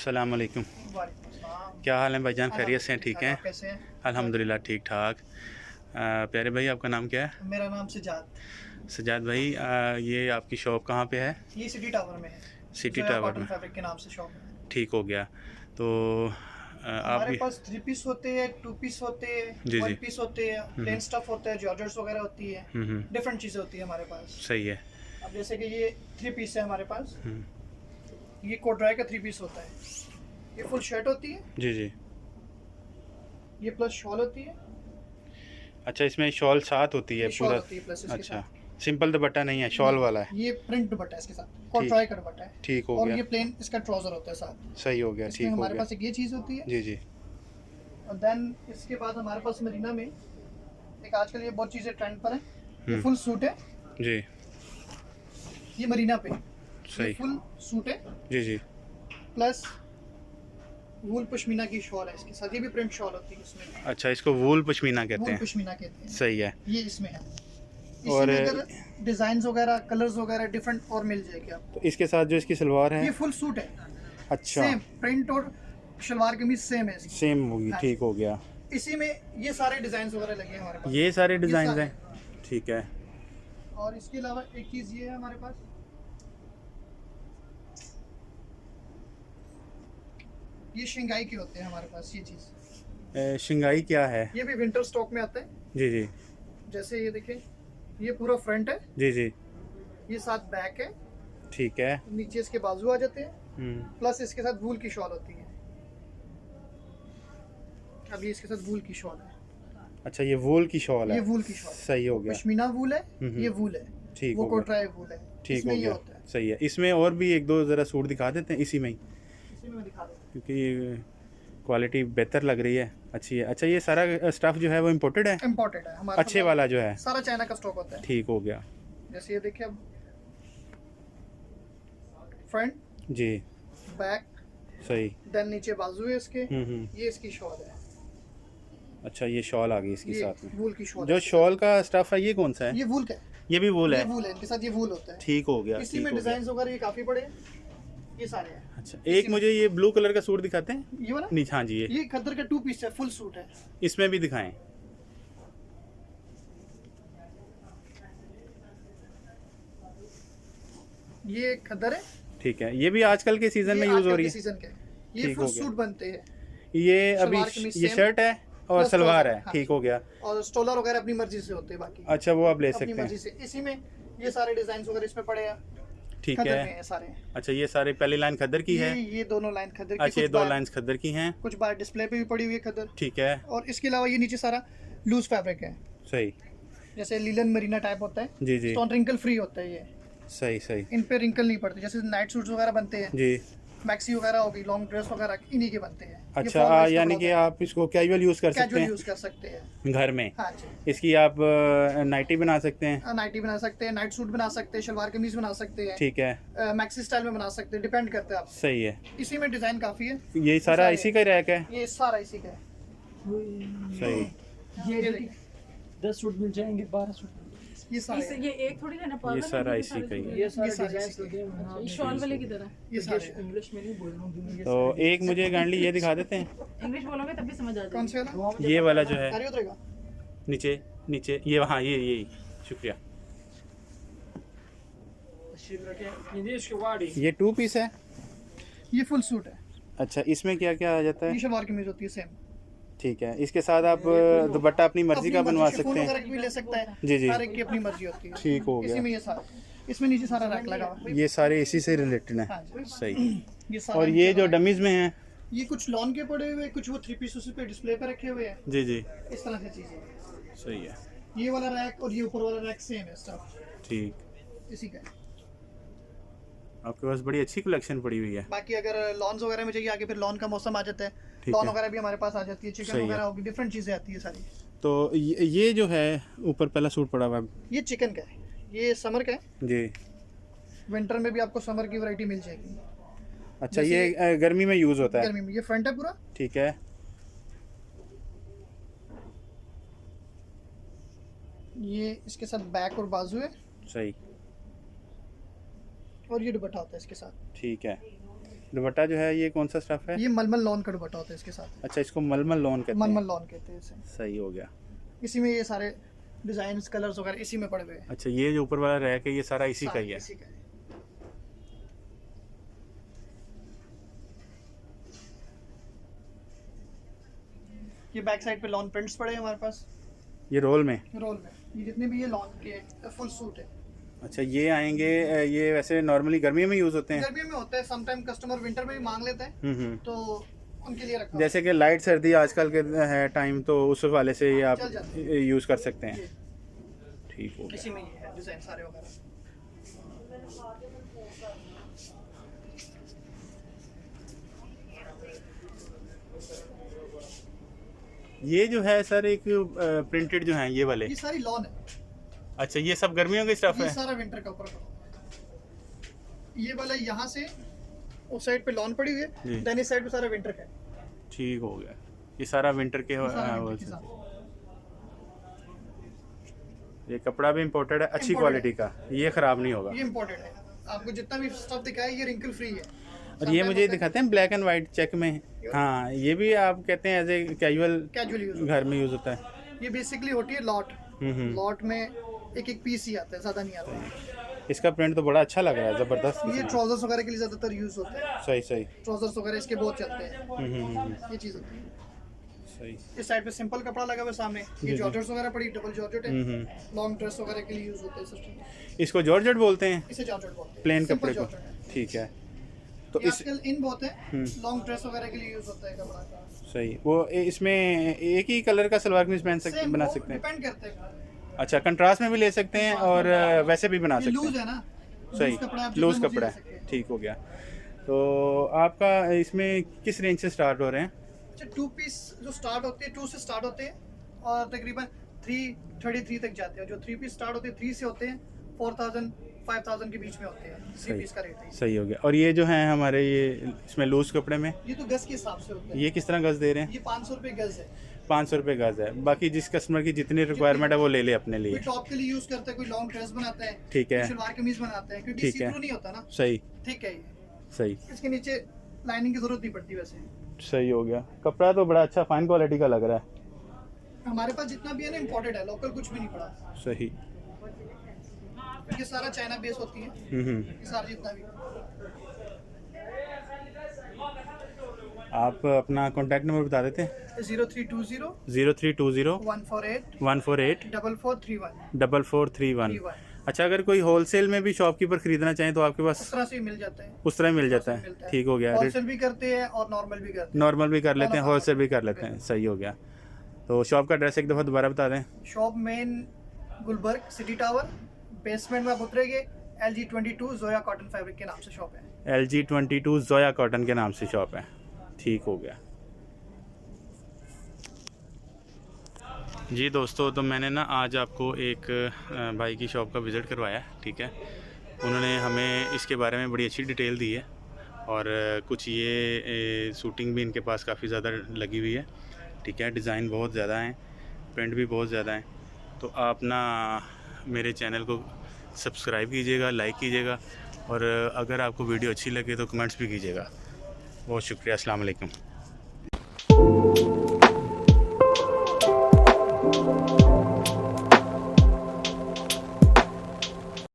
अस्सलाम वालेकुम। क्या हाल है भाईजान, खैरियत से हैं? ठीक हैं? कैसे हैं? अल्हम्दुलिल्लाह ठीक ठाक। प्यारे भाई, आपका नाम क्या है? मेरा नाम सजाद। सजाद भाई, ये आपकी शॉप कहाँ पे है? ये सिटी टावर में है। सिटी जोया टावर कॉटन में। फैब्रिक के नाम से शॉप है। ठीक हो गया। तो आप हमारे ये। पास 3 पीस होते हैं, 2 पीस होते हैं, जी जी। 1 पीस होते हैं, प्लेन स्टफ होता है, जॉर्जेट्स वगैरह होती है, हम्म। डिफरेंट चीज़ें होती है हमारे पास। सही है। अब जैसे कि ये 3 पीस है हमारे पास। हम्म। ये कोट ड्राई का 3 पीस होता है। ये फुल शर्ट होती है, जी जी। ये प्लस शॉल होती है। अच्छा, इसमें शॉल साथ होती है ये शॉल पूरा? होती है प्लस इसके अच्छा, साथ। सिंपल दुपट्टा नहीं है, शॉल वाला है? ये प्रिंट दुपट्टा है इसके साथ, कोट ठीक। ड्राई का दुपट्टा है। ठीक हो और गया। ये प्लेन इसका ट्राउजर होता है साथ। सही हो गया, इसमें ठीक हो हमारे गया। पास एक ये चीज़ होती है। जी जी। और देन इसके बाद हमारे पास मरीना में एक आजकल ये बहुत चीज़ें ट्रेंड पर है। ये हम्म। फुल सूट है। जी। ये मरीना पे ये सही। फुल सूट है, जी जी। प्लस वूल पश्मीना की शॉल है इसके साथ। ये भी प्रिंट शॉल होती है इसमें। अच्छा, इसको वूल पश्मीना कहते वूल हैं? पश्मीना कहते हैं। सही है। ये इसमें है। और इसमें अगर डिजाइन वगैरह, कलर्स वगैरह डिफरेंट और मिल जाएगी आपको। तो इसके साथ जो इसकी सलवार है? ये फुल सूट है। अच्छा, सेम प्रिंट और शलवार कमीज सेम है इसकी। सेम होगी। हाँ। ठीक हो गया। इसी में ये सारे डिजाइन वगैरह लगे हैं हमारे पास। ये सारे डिजाइन सारे। हैं? ठीक है। और इसके अलावा एक चीज ये है हमारे पास, ये शंघाई के होते हैं हमारे पास। ये चीज शिंगाई क्या है? ये भी विंटर स्टॉक में आता है। जी जी। जैसे ये देखें, ये पूरा फ्रंट है, जी जी। ये साथ बैक है, ठीक है। नीचे इसके बाजू आ जाते हैं, प्लस इसके साथ वूल की शॉल होती है। अभी इसके साथ वूल की शॉल है। अच्छा, ये वूल की शॉल है? ये वूल की शॉल है। सही हो गया। पश्मीना वूल है, ये वूल है। ठीक वो हो गया। कोटराई वूल है। ठीक इसमें हो ये गया। होता है। सही है। इसमें और भी एक दो ज़रा सूट दिखा देते हैं इसी में ही, इसी में मैं दिखा देता क्योंकि क्वालिटी बेहतर लग रही है, अच्छी है। अच्छा, ये सारा स्टफ़ जो है वो इम्पोर्टेड है? हूँ। इम्पोर्टेड है हमारे अच्छे पास। वाला जो है? सारा चाइना का स्टॉक होता है। ठीक हो गया। जैसे ये देखिए, अब फ्रंट, जी। बैक, सही। देन नीचे बाजू है इसके। हम्म। ये इसकी शॉल है। अच्छा, ये शॉल आ गई इसके ये साथ में? वूल की शॉल जो है। शॉल का स्टफ़ है ये कौन सा है? ये वूल का है। ये भी वूल ये है? वूल है, इनके साथ ये वूल होता है। ठीक हो गया। इसी ठीक में हो गया। डिजाइन वगैरह ये काफी बड़े हैं। ये सारे हैं। अच्छा, एक मुझे ये ब्लू कलर का सूट दिखाते हैं? ये वाला नीचे, हाँ जी। ये खद्दर का 2 पीस है, फुल सूट है। इसमें भी दिखाएं। ये खद्दर है। ठीक है, ये भी आजकल के सीजन में यूज हो रही है? सीजन के ये ठीक फुल हो गया। सूट बनते हैं। ये अभी सलवार कमीज ये same, शर्ट है और प्लस सलवार ट्राउजर, है। हाँ। ठीक हो गया। और स्टोलर वगैरह अपनी मर्जी से होते हैं बाकी। अच्छा, वो आप ले अपनी सकते मर्जी हैं। से। इसी में ये सारे डिजाइन वगैरह इसमें पड़े हैं। ठीक खद्दर है। में है सारे। अच्छा, ये सारे पहली लाइन खद्दर की है? ये दोनों लाइन खद्दर की। अच्छा, ये कुछ दो बाहर- लाइंस खद्दर की हैं। कुछ बाहर डिस्प्ले पे भी पड़ी हुई है खद्दर। ठीक है। और इसके अलावा ये नीचे सारा लूज फैब्रिक है। सही। जैसे लीलन मरीना टाइप होता है। जी जी। स्टोन रिंकल फ्री होता है ये। सही सही। इन पे रिंकल नहीं पड़ते। जैसे नाइट सूट्स वगैरह बनते हैं, जी। मैक्सी वगैरह होगी, लॉन्ग ड्रेस वगैरह, इन्हीं के बनते हैं। अच्छा, यानी कि आप इसको कैजुअल यूज़ कर सकते कैजुअल हैं यूज कर सकते हैं घर में? हाँ जी। इसकी आप नाइटी बना सकते हैं? नाइटी बना सकते हैं, नाइट सूट बना सकते हैं, शलवार कमीज बना सकते हैं, ठीक है। मैक्सी स्टाइल में बना सकते हैं, डिपेंड करता है आप। सही है। इसी में डिजाइन काफी है। ये सारा सारे इसी का रैक है? ये सारा इसी का है। सही। ये देखिए, 10 सूट मिल जाएंगे, 12 सूट। ये सारे हैं। ये एक थोड़ी लेना ये सारा इसी का ही है। ये सारे ये सारे डिजाइन इसके। लगे हुए हैं। ये शॉल वाले की तरह। ये सारे हैं। इंग्लिश में नहीं बोल रहा हूँ, ये तो एक मुझे काइंडली ये दिखा देते हैं, इंग्लिश बोलोगे तब भी समझ आ कौन जाएगी। से वाला? ये वाला जो है सारे उतरेगा। नीचे नीचे, ये हाँ, ये शुक्रिया। ये 2 पीस है? ये फुल सूट है। अच्छा, इसमें क्या क्या आ जाता ये है? शलवार कमीज होती है सेम। ठीक है। इसके साथ आप दुपट्टा अपनी मर्जी का बनवा शिफॉन सकते हैं? वगैरह की भी ले सकता है। जी जी। हर एक की अपनी मर्जी होती है। ठीक हो इसी गया। में ये सारा, इसमें नीचे सारा रैक लगा हुआ है। ये सारे इसी से रिलेटेड है? हाँ जी। सही। ये सारा और ये नीचे जो लगा है। डमीज में है? ये कुछ लॉन के पड़े हुए, कुछ वो 3 पीस उसी पे डिस्प्ले पे रखे हुए हैं। जी जी। इस तरह से चीजें। सही है। ये वाला रैक और ये ऊपर वाला रैक सेम है स्टफ। ठीक। इसी का है। आपके पास बड़ी अच्छी कलेक्शन पड़ी हुई है। बाकी अगर लॉन्स वगैरह में चाहिए आगे, फिर लॉन का मौसम आ जाता है, ठीक लॉन है। वगैरह भी हमारे पास आ जाती है, चिकन सही है। वगैरह होगी, डिफरेंट चीजें आती है सारी। तो ये जो है ऊपर पहला सूट पड़ा हुआ है? ये चिकन का है, ये समर का है। जी। विंटर में भी आपको समर की वैरायटी मिल जाएगी। अच्छा, ये गर्मी में यूज़ होता है? गर्मी में। ये फ्रंट है पूरा। ठीक है। ये इसके साथ बैक और बाजू है, सही। और ये दुपट्टा होता है इसके साथ। ठीक है। दुपट्टा जो है ये कौन सा स्टफ है? ये मलमल लॉन का दुपट्टा होता है इसके साथ। अच्छा, इसको मलमल लॉन कहते हैं। मलमल लॉन कहते हैं इसे। सही हो गया। इसी में ये सारे डिजाइन कलर्स वगैरह इसी में पड़े हुए हैं। अच्छा, ये जो ऊपर वाला रैक है ये सारा इसी का ही है। इसी का है। ये बैक साइड पे लॉन प्रिंट्स पड़े हैं हमारे पास ये रोल में। ये जितने भी ये लॉन के फुल सूट है। अच्छा, ये आएंगे, ये वैसे नॉर्मली गर्मियों में यूज़ होते हैं। गर्मियों में होता है, सम टाइम कस्टमर विंटर में भी मांग लेते हैं तो उनके लिए रखा। जैसे कि लाइट सर्दी आजकल के है टाइम, तो उस वाले से ये आप चल जाते यूज़ कर सकते हैं। ठीक हो गया। इसी में ये है डिजाइन सारे वगैरह। ये जो है सर एक प्रिंटेड जो है ये वाले। ये सारी लॉन है। अच्छा, ये सब गर्मियों के स्टफ ये है। सारा विंटर का ऊपर। ये वाला यहाँ से उस साइड पे लॉन पड़ी हुई जी। है, देन इस साइड पे सारा विंटर का है। ठीक हो गया। ये सारा विंटर के सारा वो- winter के साथ। ये कपड़ा भी इम्पोर्टेड है, अच्छी Imported क्वालिटी का, ये ख़राब नहीं होगा। ये इम्पोर्टेड है। आपको जितना भी स्टफ दिखाया ये रिंकल फ्री है। और ये मुझे दिखाते हैं ब्लैक एंड वाइट चेक में। हाँ, ये भी आप कहते हैं as a casual casual use. घर में यूज़ होता है। ये बेसिकली होती है लॉट। हम्म। लॉट में एक एक पीस ही आता है, ज्यादा नहीं आता। इसका प्रिंट तो बड़ा अच्छा लग रहा है, ज़बरदस्त। ये ट्राउजर्स वगैरह के लिए ज्यादातर यूज होता है। सही सही। ट्राउजर्स वगैरह इसके बहुत चलते हैं। ये चीज होती है। सही। इस साइड पे सिंपल कपड़ा लगा हुआ है सामने। जी, ये जी। जॉर्जेट्स वगैरह पड़ी, डबल जॉर्जेट है। लॉन्ग ड्रेस वगैरह के लिए यूज होता है सिस्टम। इसको जॉर्जेट बोलते हैं, इसे जॉर्जेट बोलते हैं। प्लेन Simple कपड़े को। जॉर्जेट है। ठीक है। तो ये इस आजकल इन बहुत है, लॉन्ग ड्रेस वगैरह के लिए यूज होता है कपड़ा। सही। वो इसमें एक ही कलर का सलवार कमीज पहन सकते, बना सकते हैं। डिपेंड करता है। अच्छा, कंट्रास्ट में भी ले सकते हैं और वैसे भी बना ये सकते लूज हैं। है ना, सही, कपड़ा आप लूज जितना कपड़ा मर्जी ले सकते है। हैं। ठीक हो गया। तो आपका इसमें किस रेंज से स्टार्ट हो रहे हैं? अच्छा, 2 पीस जो स्टार्ट होते हैं 2 से स्टार्ट होते हैं और तकरीबन 333 तक जाते हैं। जो 3 पीस स्टार्ट होते हैं 3 से होते हैं, 4000 5000 के बीच में होते हैं। 3 सही। पीस का रेट है। सही हो गया। और ये जो है हमारे ये इसमें लूज कपड़े में ये तो गज के हिसाब से होता है। ये किस तरह गज दे रहे हैं? ये 500 रुपये गज है। 500 रुपये गज है। बाकी जिस कस्टमर की जितनी रिक्वायरमेंट है वो ले ले अपने कोई लिए। टॉप के लिए यूज करता है, कोई लॉन्ग ड्रेस बनाता है, ठीक है। कोई सलवार कमीज बनाता है, क्योंकि ठीक सी है। थ्रू नहीं होता ना। सही ठीक है। ये सही। इसके नीचे लाइनिंग की जरूरत नहीं पड़ती वैसे। सही हो गया। कपड़ा तो बड़ा अच्छा फाइन क्वालिटी का लग रहा है। हमारे पास जितना भी है ना इम्पोर्टेड है, लोकल कुछ भी नहीं पड़ा। सही। ये सारा चाइना बेस होती है। ये सारा जितना भी। आप अपना कॉन्टैक्ट नंबर बता देते हैं? 0320 0320 148 148 4431 4431। अच्छा, अगर कोई होलसेल में भी शॉपकीपर खरीदना चाहे तो आपके पास उस तरह से ही मिल जाता है। उस तरह ही मिल जाता है? ठीक हो गया। होलसेल भी करते हैं और नॉर्मल भी करते नॉर्मल भी कर लेते हैं, दोनों होलसेल भी कर लेते हैं। सही हो गया। तो शॉप का एड्रेस एक दफ़ा दोबारा बता दें। हैं। Shop main Gulberg city tower, basement में आप उतरेंगे, LG22 जोया कॉटन फैब्रिक के नाम से शॉप है। LG22 जोया कॉटन के नाम से शॉप है। ठीक हो गया जी। दोस्तों, तो मैंने ना आज आपको एक भाई की शॉप का विज़िट करवाया, ठीक है। उन्होंने हमें इसके बारे में बड़ी अच्छी डिटेल दी है और कुछ ये शूटिंग भी इनके पास काफ़ी ज़्यादा लगी हुई है, ठीक है। डिज़ाइन बहुत ज़्यादा हैं, प्रिंट भी बहुत ज़्यादा हैं। तो आप ना मेरे चैनल को सब्सक्राइब कीजिएगा, लाइक कीजिएगा और अगर आपको वीडियो अच्छी लगे तो कमेंट्स भी कीजिएगा। बहुत शुक्रिया। अस्सलाम वालेकुम।